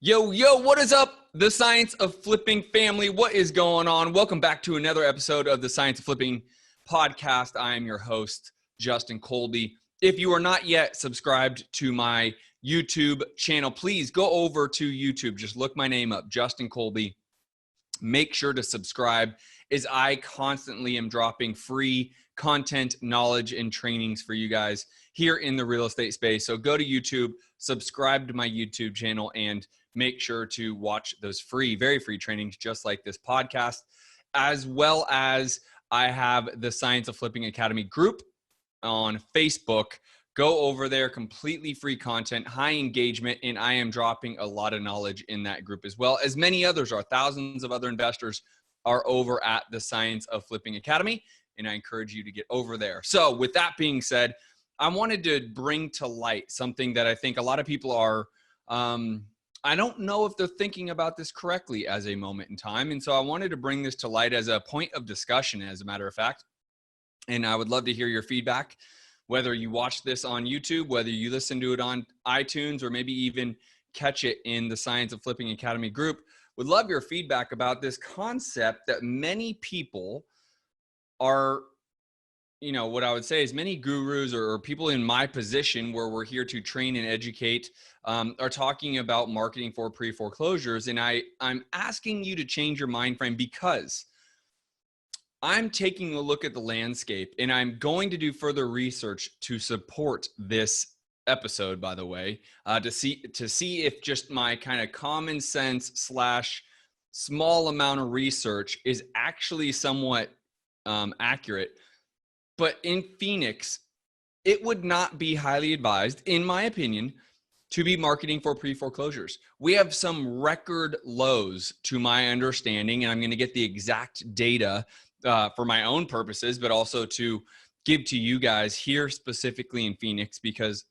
Yo, what is up? The Science of Flipping family. What is going on? Welcome back to another episode of the Science of Flipping podcast. I am your host, Justin Colby. If you are not yet subscribed to my YouTube channel, please go over to YouTube. Just look my name up, Justin Colby. Make sure to subscribe, as I constantly am dropping free content, knowledge, and trainings for you guys here in the real estate space. So go to YouTube, subscribe to my YouTube channel, and make sure to watch those very free trainings just like this podcast, as well as I have the Science of Flipping Academy group on Facebook. Go over there, completely free content, high engagement, and I am dropping a lot of knowledge in that group as well, as many others are. Thousands of other investors are over at the Science of Flipping Academy, and I encourage you to get over there. So with that being said, I wanted to bring to light something that I think a lot of people are, I don't know if they're thinking about this correctly as a moment in time. And so I wanted to bring this to light as a point of discussion, as a matter of fact. And I would love to hear your feedback, whether you watch this on YouTube, whether you listen to it on iTunes, or maybe even catch it in the Science of Flipping Academy group. Would love your feedback about this concept that many people are, what I would say is many gurus or people in my position where we're here to train and educate are talking about marketing for pre-foreclosures. And I'm asking you to change your mind frame, because I'm taking a look at the landscape and I'm going to do further research to support this episode, by the way, to see if just my kind of common sense / small amount of research is actually somewhat accurate. But in Phoenix, it would not be highly advised, in my opinion, to be marketing for pre-foreclosures. We have some record lows, to my understanding, and I'm going to get the exact data for my own purposes, but also to give to you guys here specifically in Phoenix, because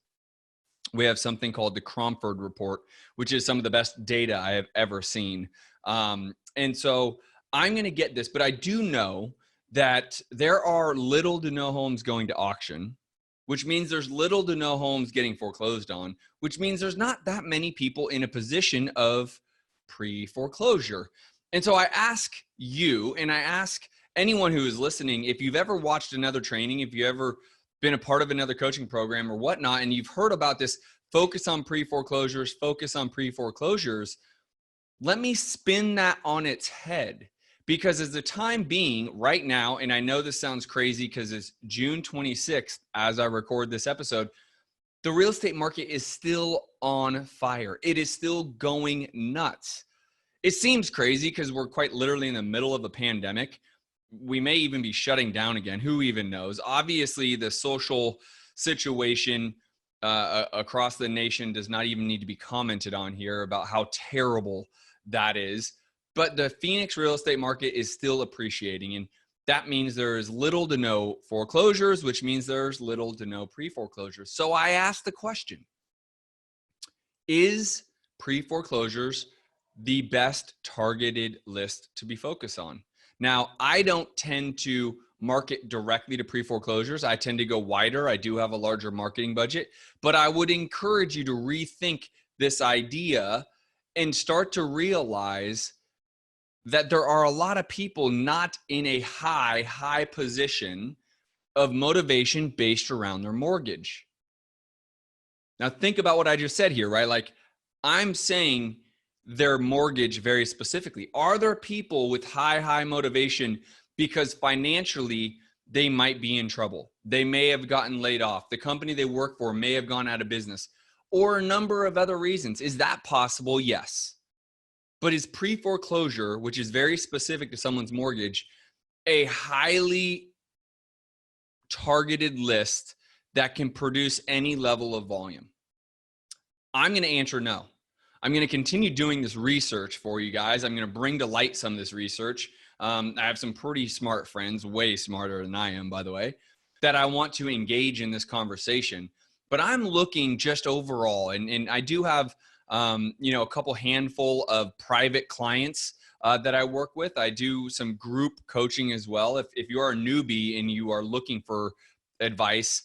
we have something called the Cromford Report, which is some of the best data I have ever seen. And so I'm going to get this, but I do know that there are little to no homes going to auction, which means there's little to no homes getting foreclosed on, which means there's not that many people in a position of pre-foreclosure. And so I ask you, and I ask anyone who is listening, if you've ever watched another training, if you've ever been a part of another coaching program or whatnot, and you've heard about this focus on pre-foreclosures, let me spin that on its head. Because as the time being right now, and I know this sounds crazy because it's June 26th as I record this episode, the real estate market is still on fire. It is still going nuts. It seems crazy because we're quite literally in the middle of a pandemic. We may even be shutting down again. Who even knows? Obviously, the social situation across the nation does not even need to be commented on here about how terrible that is. But the Phoenix real estate market is still appreciating, and that means there is little to no foreclosures, which means there's little to no pre-foreclosures. So I asked the question, is pre-foreclosures the best targeted list to be focused on? Now, I don't tend to market directly to pre-foreclosures. I tend to go wider. I do have a larger marketing budget, but I would encourage you to rethink this idea and start to realize that there are a lot of people not in a high position of motivation based around their mortgage. Now think about what I just said here, right? Like, I'm saying their mortgage very specifically. Are there people with high motivation because financially they might be in trouble? They may have gotten laid off. The company they work for may have gone out of business, or a number of other reasons. Is that possible? Yes. But is pre-foreclosure, which is very specific to someone's mortgage, a highly targeted list that can produce any level of volume? I'm going to answer no. I'm going to continue doing this research for you guys. I'm going to bring to light some of this research. I have some pretty smart friends, way smarter than I am, by the way, that I want to engage in this conversation. But I'm looking just overall, and I do have a couple handful of private clients that I work with. I do some group coaching as well. If you are a newbie and you are looking for advice,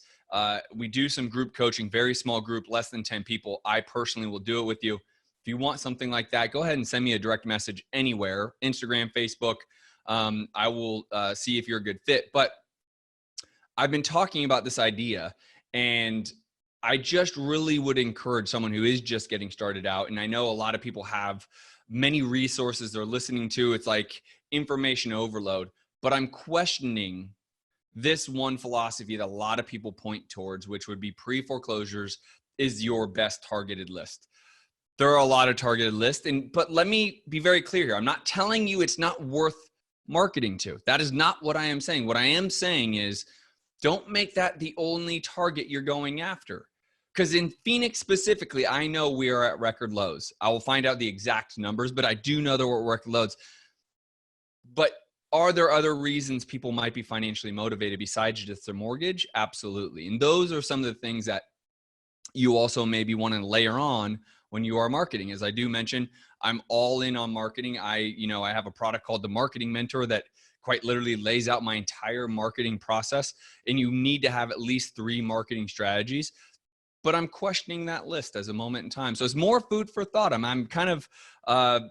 we do some group coaching, very small group, less than 10 people. I personally will do it with you. If you want something like that, go ahead and send me a direct message anywhere, Instagram, Facebook. I will see if you're a good fit. But I've been talking about this idea, and I just really would encourage someone who is just getting started out. And I know a lot of people have many resources they're listening to. It's like information overload, but I'm questioning this one philosophy that a lot of people point towards, which would be pre-foreclosures is your best targeted list. There are a lot of targeted lists, but let me be very clear here. I'm not telling you it's not worth marketing to. That is not what I am saying. What I am saying is don't make that the only target you're going after. Because in Phoenix specifically, I know we are at record lows. I will find out the exact numbers, but I do know that we're at record lows. But are there other reasons people might be financially motivated besides just their mortgage? Absolutely. And those are some of the things that you also maybe want to layer on when you are marketing. As I do mention, I'm all in on marketing. I have a product called the Marketing Mentor that quite literally lays out my entire marketing process. And you need to have at least 3 marketing strategies. But I'm questioning that list as a moment in time. So it's more food for thought. I'm kind of,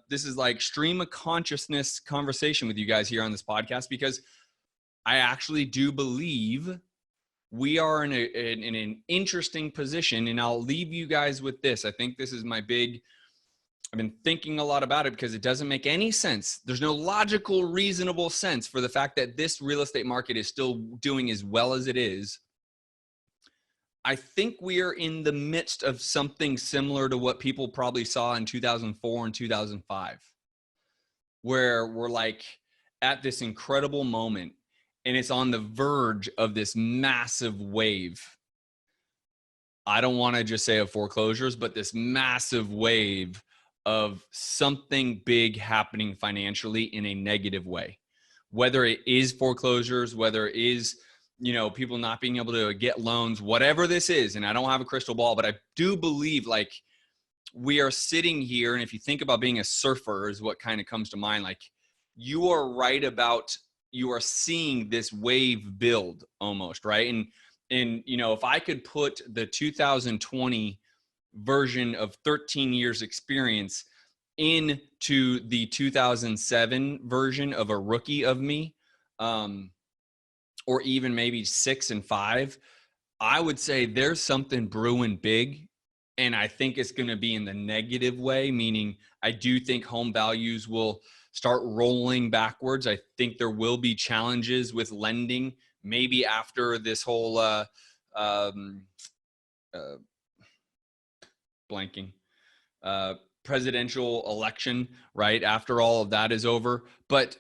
this is like stream of consciousness conversation with you guys here on this podcast, because I actually do believe we are in an interesting position. And I'll leave you guys with this. I think this is I've been thinking a lot about it because it doesn't make any sense. There's no logical, reasonable sense for the fact that this real estate market is still doing as well as it is. I think we are in the midst of something similar to what people probably saw in 2004 and 2005, where we're like at this incredible moment and it's on the verge of this massive wave. I don't want to just say of foreclosures, but this massive wave of something big happening financially in a negative way, whether it is foreclosures, whether it is people not being able to get loans, whatever this is. And I don't have a crystal ball, but I do believe like we are sitting here. And if you think about being a surfer is what kind of comes to mind. Like you are seeing this wave build almost, right? And if I could put the 2020 version of 13 years experience into the 2007 version of a rookie of me, or even maybe 6 and 5, I would say there's something brewing big. And I think it's going to be in the negative way, meaning I do think home values will start rolling backwards. I think there will be challenges with lending, maybe after this whole presidential election, right? After all of that is over. But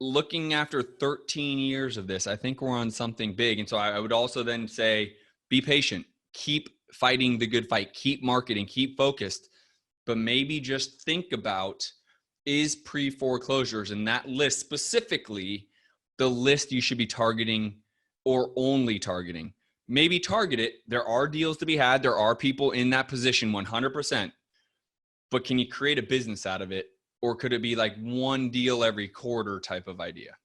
looking after 13 years of this, I think we're on something big. And so I would also then say, be patient, keep fighting the good fight, keep marketing, keep focused, but maybe just think about, is pre-foreclosures and that list specifically the list you should be targeting or only targeting? Maybe target it. There are deals to be had. There are people in that position 100%, but can you create a business out of it? Or could it be like one deal every quarter type of idea?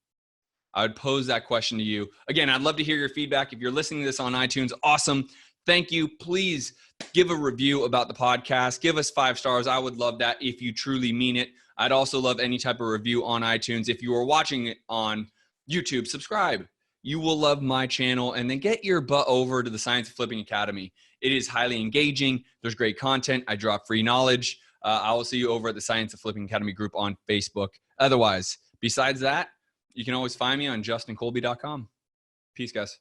I would pose that question to you. Again, I'd love to hear your feedback. If you're listening to this on iTunes, awesome. Thank you. Please give a review about the podcast. Give us 5 stars. I would love that if you truly mean it. I'd also love any type of review on iTunes. If you are watching it on YouTube, subscribe. You will love my channel. And then get your butt over to the Science of Flipping Academy. It is highly engaging. There's great content. I drop free knowledge. I will see you over at the Science of Flipping Academy group on Facebook. Otherwise, besides that, you can always find me on justincolby.com. Peace, guys.